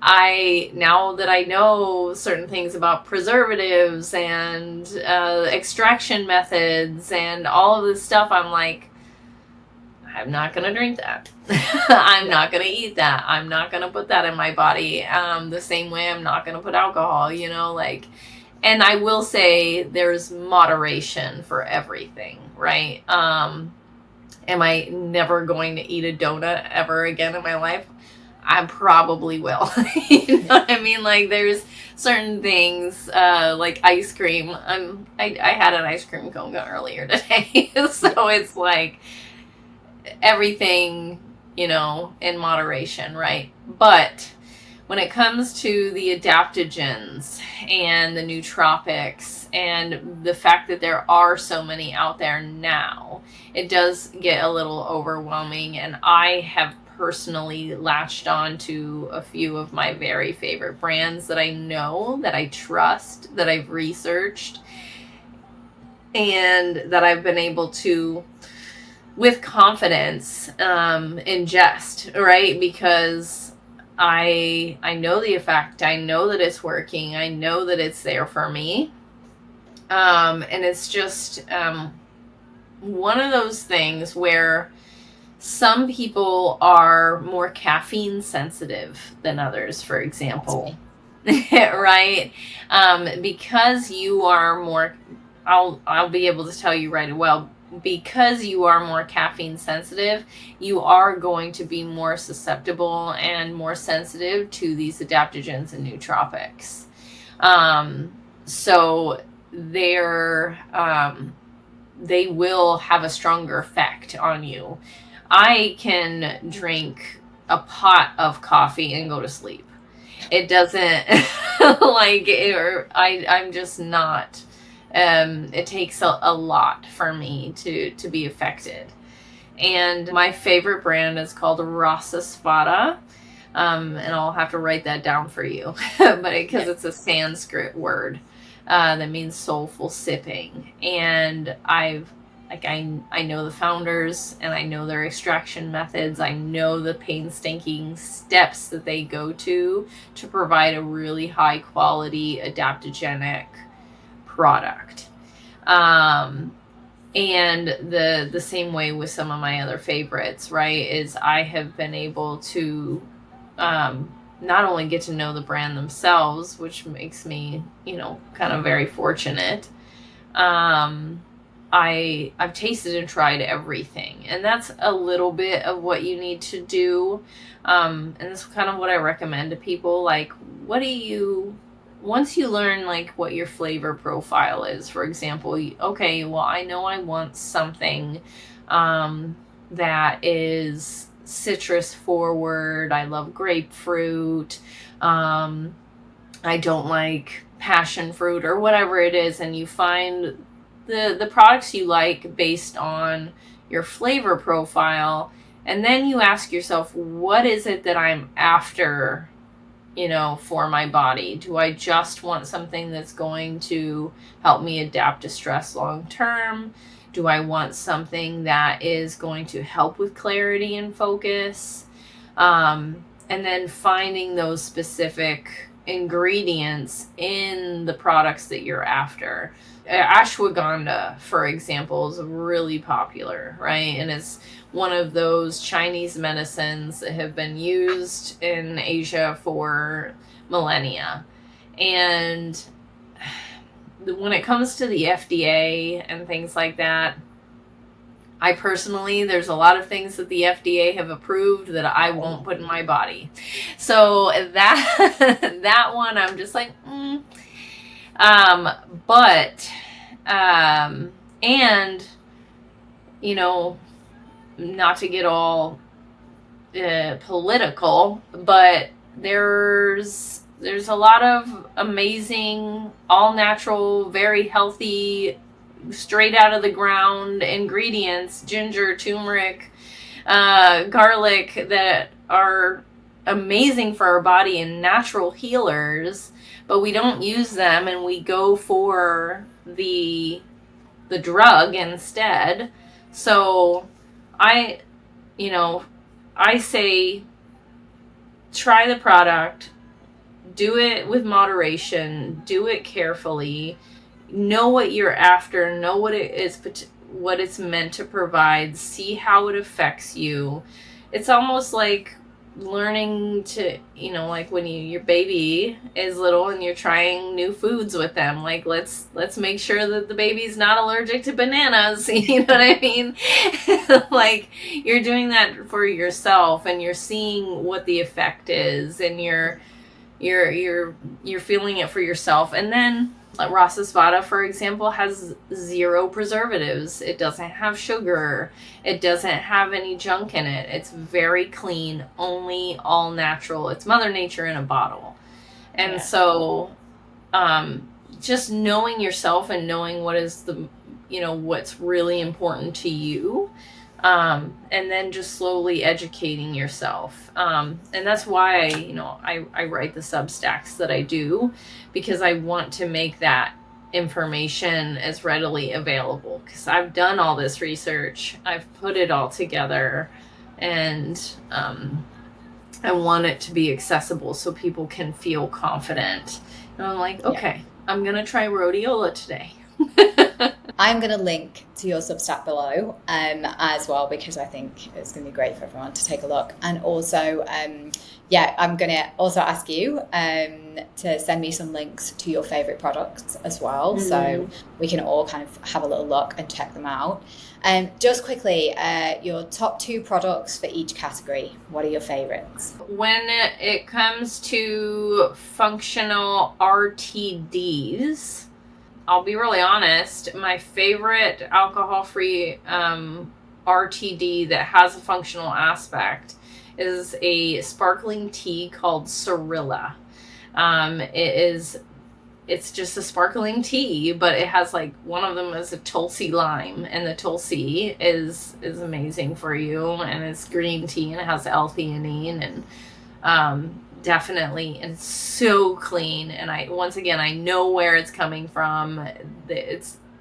now that I know certain things about preservatives and extraction methods and all of this stuff, I'm like, I'm not going to drink that. I'm not going to eat that. I'm not going to put that in my body. The same way I'm not going to put alcohol, and I will say there's moderation for everything, right? Am I never going to eat a donut ever again in my life? I probably will. You know what I mean? Like, there's certain things, like ice cream. I had an ice cream cone earlier today. So it's like everything, in moderation, right? But when it comes to the adaptogens and the nootropics and the fact that there are so many out there now, it does get a little overwhelming. And I have personally latched on to a few of my very favorite brands that I know, that I trust, that I've researched, and that I've been able to, with confidence, ingest, right? Because I know the effect. I know that it's working. I know that it's there for me. And it's just one of those things where some people are more caffeine sensitive than others, for example. Right? Because you are more, I'll be able to tell you right well, because you are more caffeine sensitive, you are going to be more susceptible and more sensitive to these adaptogens and nootropics. So they will have a stronger effect on you. I can drink a pot of coffee and go to sleep. It doesn't I'm just not. It takes a lot for me to be affected. And my favorite brand is called Rasa Svada. And I'll have to write that down for you, because it's a Sanskrit word that means soulful sipping. And I know the founders, and I know their extraction methods. I know the painstaking steps that they go to provide a really high quality adaptogenic product. And the same way with some of my other favorites, right, is I have been able to not only get to know the brand themselves, which makes me, kind of very fortunate. I've tasted and tried everything, and that's a little bit of what you need to do. And that's kind of what I recommend to people. Like, once you learn like what your flavor profile is, for example, okay, well, I know I want something that is citrus forward. I love grapefruit. I don't like passion fruit or whatever it is. And you find the products you like based on your flavor profile. And then you ask yourself, what is it that I'm after, for my body? Do I just want something that's going to help me adapt to stress long term? Do I want something that is going to help with clarity and focus? And then finding those specific ingredients in the products that you're after. Ashwagandha, for example, is really popular, right? And it's one of those Chinese medicines that have been used in Asia for millennia. And when it comes to the FDA and things like that, I personally, there's a lot of things that the FDA have approved that I won't put in my body. So that one, I'm just like, and, not to get all political, but there's a lot of amazing, all natural, very healthy, straight out of the ground ingredients, ginger, turmeric, garlic, that are amazing for our body and natural healers, but we don't use them and we go for the drug instead. So I say try the product, do it with moderation, do it carefully, know what you're after, know what it is, what it's meant to provide, see how it affects you. It's almost like learning to, like when your baby is little and you're trying new foods with them, like let's make sure that the baby's not allergic to bananas. You know what I mean? Like you're doing that for yourself and you're seeing what the effect is and you're feeling it for yourself. And then like Rasa, for example, has 0 preservatives. It doesn't have sugar. It doesn't have any junk in it. It's very clean, only all natural. It's Mother Nature in a bottle. And so just knowing yourself and knowing what is what's really important to you, and then just slowly educating yourself. And that's why, I write the Substacks that I do, because I want to make that information as readily available, because I've done all this research, I've put it all together, and I want it to be accessible so people can feel confident. And I'm like, okay, I'm going to try rhodiola today. I'm going to link to your Substack below as well, because I think it's going to be great for everyone to take a look. And also, I'm going to also ask you to send me some links to your favorite products as well, so we can all kind of have a little look and check them out. Just quickly, your top 2 products for each category. What are your favorites? When it comes to functional RTDs, I'll be really honest, my favorite alcohol-free RTD that has a functional aspect is a sparkling tea called Cirilla. It's just a sparkling tea, but it has like, one of them is a Tulsi lime, and the Tulsi is amazing for you, and it's green tea and it has L-theanine, and definitely, and it's so clean, and I know where it's coming from.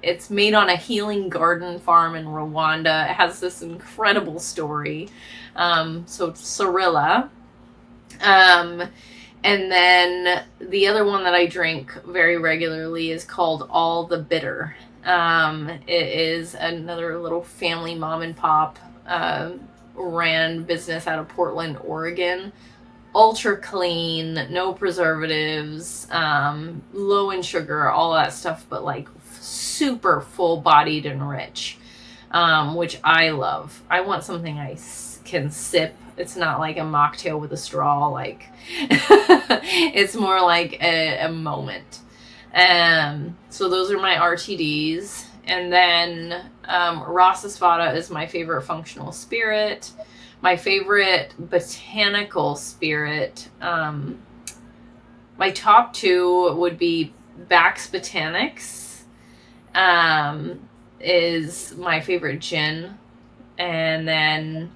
It's made on a healing garden farm in Rwanda. It has this incredible story. So Cirilla. And then the other one that I drink very regularly is called All the Bitter. It is another little family mom and pop ran business out of Portland, Oregon. Ultra clean, no preservatives, low in sugar, all that stuff, but like super full-bodied and rich, which I love. I want something I can sip. It's not like a mocktail with a straw, like it's more like a moment. So those are my RTDs. And then Rasa Spada is my favorite functional spirit. My favorite botanical spirit. My top two would be Bax Botanics. Is my favorite gin. And then,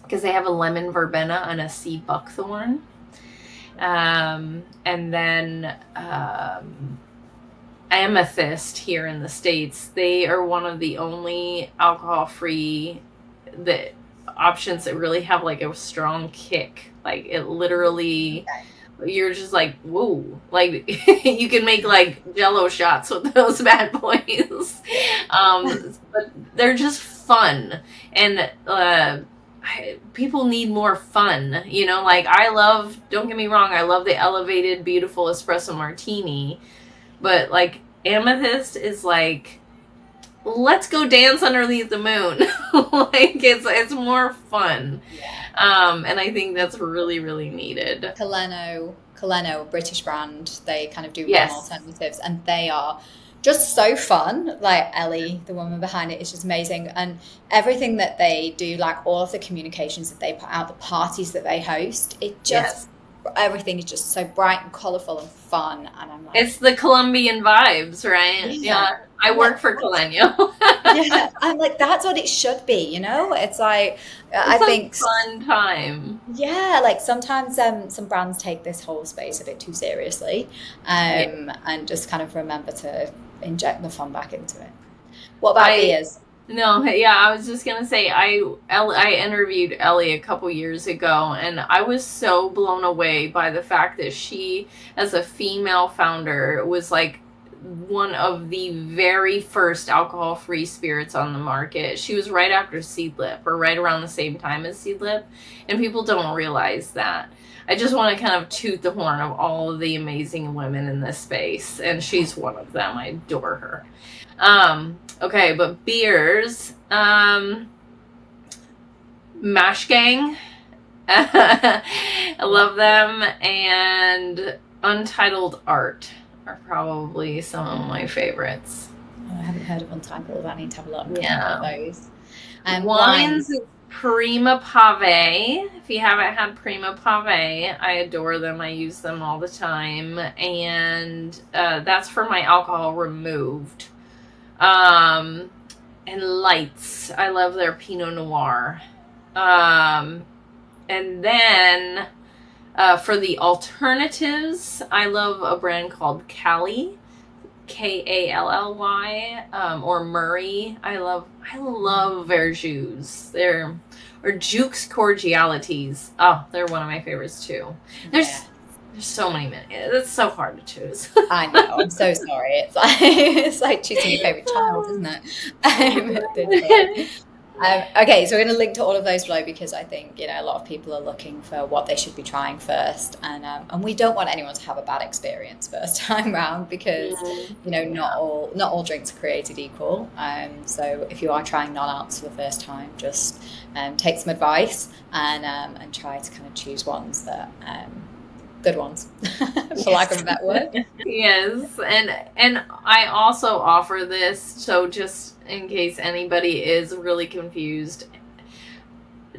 because they have a lemon verbena and a sea buckthorn. And then Amethyst here in the States. They are one of the only alcohol-free options that really have like a strong kick. Like it literally, you're just like, whoa. Like you can make like Jello shots with those bad boys. But they're just fun. And people need more fun, you know, like don't get me wrong, I love the elevated, beautiful espresso martini, but like Amethyst is like, let's go dance underneath the moon. Like it's more fun. And I think that's really, really needed. Kaleno, a British brand, they kind of do Yes. alternatives, and they are just so fun. Like Ellie, the woman behind it, is just amazing, and everything that they do, like all of the communications that they put out, the parties that they host, it just everything is just so bright and colorful and fun. And I'm like, it's the Colombian vibes, right? Yeah. I work for Kaleno. Yeah, I'm like, that's what it should be, you know? It's like, I think fun time. Yeah, like sometimes some brands take this whole space a bit too seriously, and just kind of remember to inject the fun back into it. What about beers? No, yeah, I was just gonna say I interviewed Ellie a couple years ago, and I was so blown away by the fact that she, as a female founder, was like one of the very first alcohol-free spirits on the market. She was right after Seedlip, or right around the same time as Seedlip, and people don't realize that. I just want to kind of toot the horn of all of the amazing women in this space, and she's one of them. I adore her. Okay, but beers, Mash Gang, I love them, and Untitled Art are probably some of my favorites. Oh, I haven't heard of Botanical. I need to have a look Yeah. at those. Wines, Prima Pave. If you haven't had Prima Pave, I adore them. I use them all the time, and that's for my alcohol removed. And lights. I love their Pinot Noir. And then for the alternatives, I love a brand called Cali, Kally, or Murray. I love Verjus. Or Jukes Cordialities. Oh, they're one of my favorites too. There's so many. It's so hard to choose. I know. I'm so sorry. It's like choosing your favorite child, isn't it? Okay, so we're going to link to all of those below, because I think, you know, a lot of people are looking for what they should be trying first, and we don't want anyone to have a bad experience first time round, because you know, not all drinks are created equal. So if you are trying non-alcs for the first time, just take some advice and try to kind of choose ones that good ones, for lack of a better word. Yes, and I also offer this, so just in case anybody is really confused,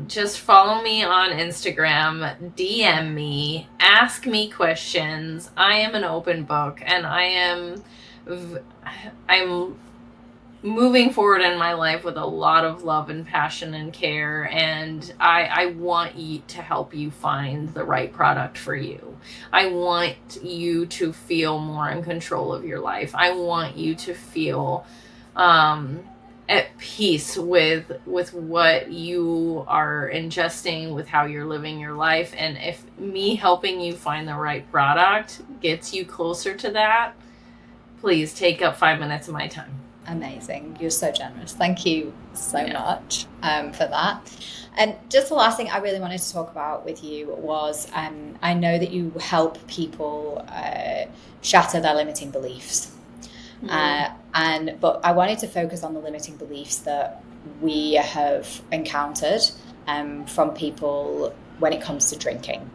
just follow me on Instagram, DM me, ask me questions. I am an open book, and I'm moving forward in my life with a lot of love and passion and care, and I want to help you find the right product for you. I want you to feel more in control of your life. I want you to feel at peace with what you are ingesting, with how you're living your life. And if me helping you find the right product gets you closer to that, please take up 5 minutes of my time. Amazing. You're so generous. Thank you so much for that. And just the last thing I really wanted to talk about with you was, I know that you help people shatter their limiting beliefs. But I wanted to focus on the limiting beliefs that we have encountered from people when it comes to drinking.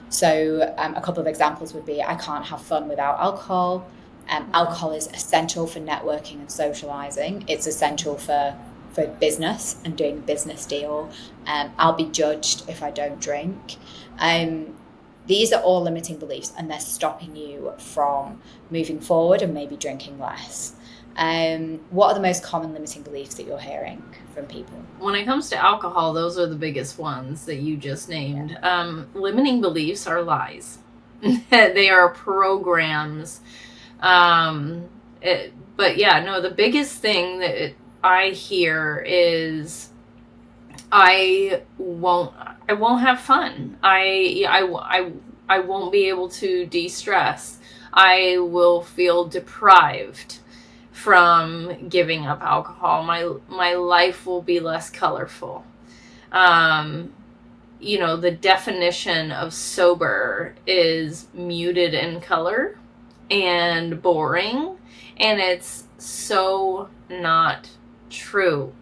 So a couple of examples would be, I can't have fun without alcohol. Alcohol is essential for networking and socializing. It's essential for for business and doing a business deal. I'll be judged if I don't drink. These are all limiting beliefs, and they're stopping you from moving forward and maybe drinking less. What are the most common limiting beliefs that you're hearing from people? When it comes to alcohol, those are the biggest ones that you just named. Limiting beliefs are lies. They are programs. But yeah, no, the biggest thing that I hear is I won't have fun. I won't be able to de-stress. I will feel deprived from giving up alcohol. My life will be less colorful. The definition of sober is muted in color and boring, and it's so not true.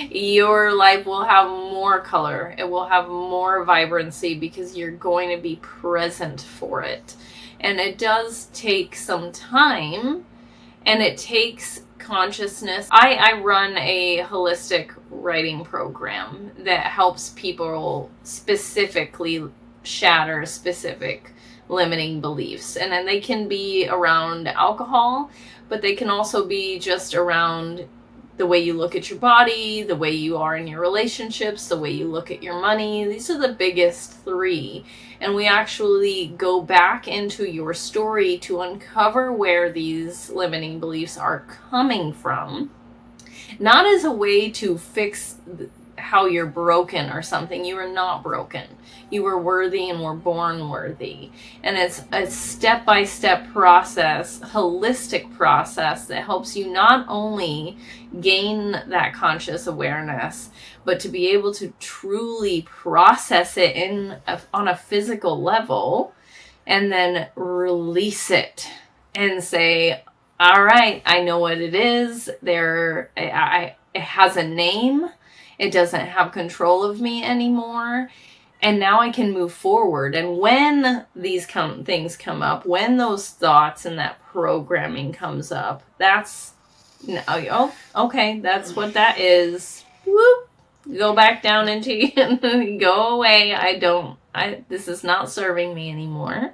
Your life will have more color. It will have more vibrancy because you're going to be present for it. And it does take some time, and it takes consciousness. I run a holistic writing program that helps people specifically shatter specific limiting beliefs. And then they can be around alcohol, but they can also be just around the way you look at your body, the way you are in your relationships, the way you look at your money. These are the biggest three. And we actually go back into your story to uncover where these limiting beliefs are coming from. Not as a way to fix how you're broken or something. You are not broken. You were worthy and were born worthy. And it's a step-by-step process, holistic process that helps you not only gain that conscious awareness, but to be able to truly process it on a physical level and then release it and say, all right, I know what it is. It has a name. It doesn't have control of me anymore. And now I can move forward. And when these things come up, when those thoughts and that programming comes up, that's, okay, that's what that is. Whoop. Go back down into, go away. This is not serving me anymore.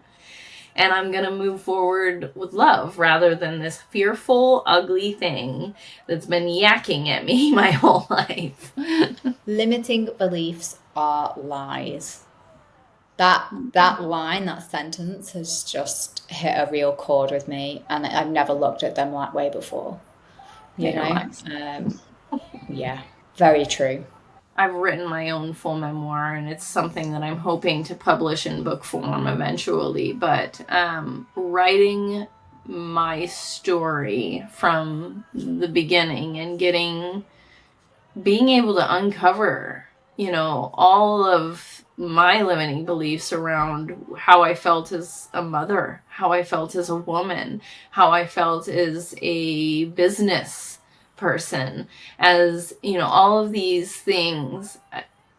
And I'm going to move forward with love rather than this fearful, ugly thing that's been yakking at me my whole life. Limiting beliefs are lies. That line, that sentence has just hit a real chord with me, and I've never looked at them that way before. Yeah, very true. I've written my own full memoir, and it's something that I'm hoping to publish in book form eventually. But writing my story from the beginning and being able to uncover, all of my limiting beliefs around how I felt as a mother, how I felt as a woman, how I felt as a business person, as all of these things,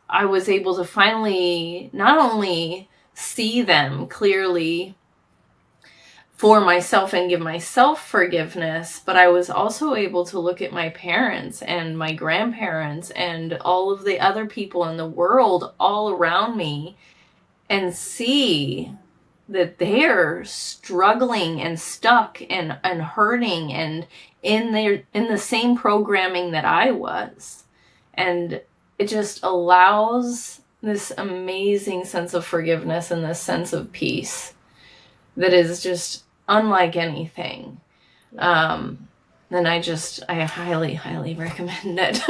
I was able to finally not only see them clearly for myself and give myself forgiveness, but I was also able to look at my parents and my grandparents and all of the other people in the world all around me and see that they're struggling and stuck and hurting and in the same programming that I was. And it just allows this amazing sense of forgiveness and this sense of peace that is just unlike anything. And I highly, highly recommend it.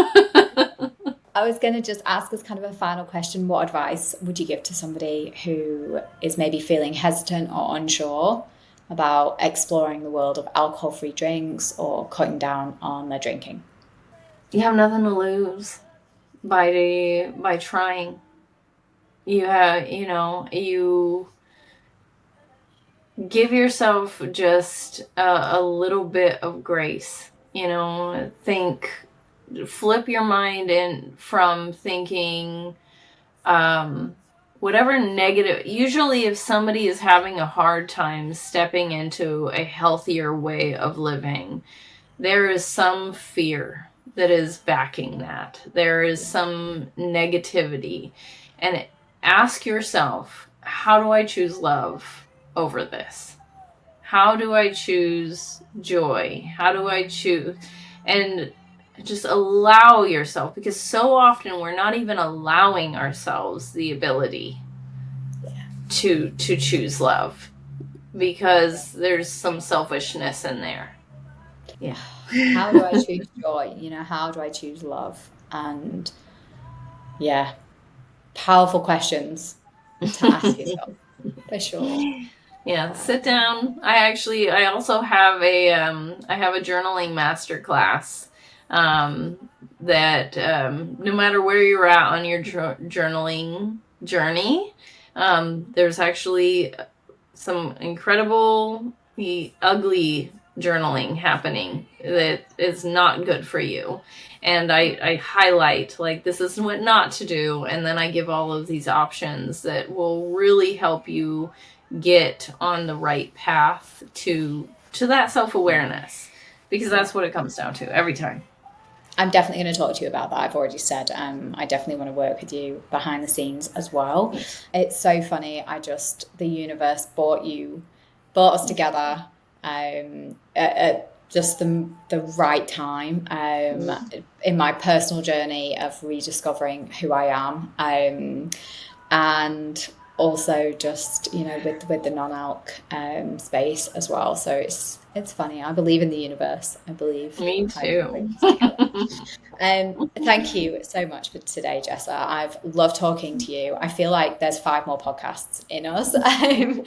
I was going to just ask as kind of a final question, what advice would you give to somebody who is maybe feeling hesitant or unsure about exploring the world of alcohol-free drinks or cutting down on their drinking? You have nothing to lose by trying. You give yourself just a little bit of grace. Flip your mind in from thinking whatever negative. Usually if somebody is having a hard time stepping into a healthier way of living, there is some fear that is backing that. There is some negativity. And ask yourself, how do I choose love over this? How do I choose joy? How do I choose? And just allow yourself, because so often we're not even allowing ourselves the ability to choose love, because there's some selfishness in there. Yeah. How do I choose joy? How do I choose love? And yeah, powerful questions to ask yourself, for sure. Yeah, sit down. I also have a journaling masterclass that no matter where you're at on your journaling journey, there's actually some incredible ugly journaling happening that is not good for you. And I highlight, like, this is what not to do. And then I give all of these options that will really help you get on the right path to that self-awareness, because that's what it comes down to every time. I'm definitely going to talk to you about that. I've already said I definitely want to work with you behind the scenes as well. It's so funny. The universe brought us together at just the right time in my personal journey of rediscovering who I am, and also just with the non-alc space as well. So it's funny. I believe in the universe. I believe. Me too. Thank you so much for today, Jessa. I've loved talking to you. I feel like there's 5 more podcasts in us. I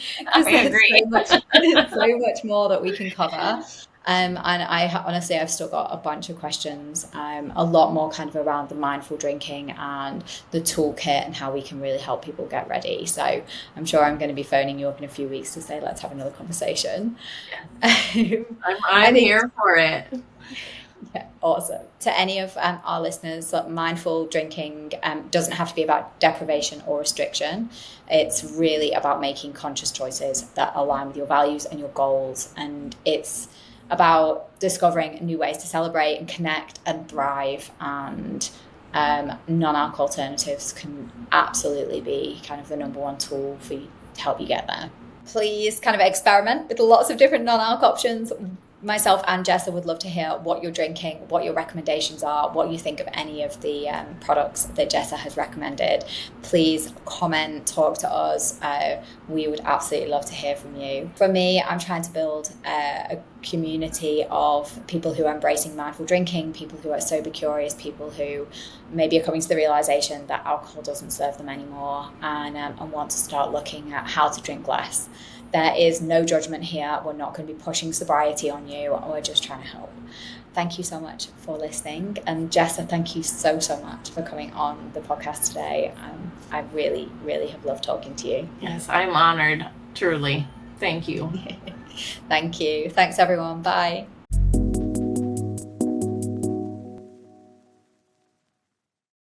agree. So much more that we can cover. And honestly, I've still got a bunch of questions, a lot more kind of around the mindful drinking and the toolkit and how we can really help people get ready. So I'm sure I'm going to be phoning you up in a few weeks to say, let's have another conversation. I'm here for it. Yeah, awesome. To any of our listeners, mindful drinking doesn't have to be about deprivation or restriction. It's really about making conscious choices that align with your values and your goals. And it's about discovering new ways to celebrate and connect and thrive. And non-alc alternatives can absolutely be kind of the number one tool for you to help you get there. Please kind of experiment with lots of different non-alc options. Myself and Jessa would love to hear what you're drinking, what your recommendations are, what you think of any of the products that Jessa has recommended. Please comment, talk to us. We would absolutely love to hear from you. For me, I'm trying to build a community of people who are embracing mindful drinking, people who are sober curious, people who maybe are coming to the realization that alcohol doesn't serve them anymore, and want to start looking at how to drink less. There is no judgment here. We're not going to be pushing sobriety on you. We're just trying to help. Thank you so much for listening. And Jessa, thank you so much for coming on the podcast today. I really, really have loved talking to you. Yes, I'm honored, truly. Thank you. Thank you. Thanks, everyone. Bye.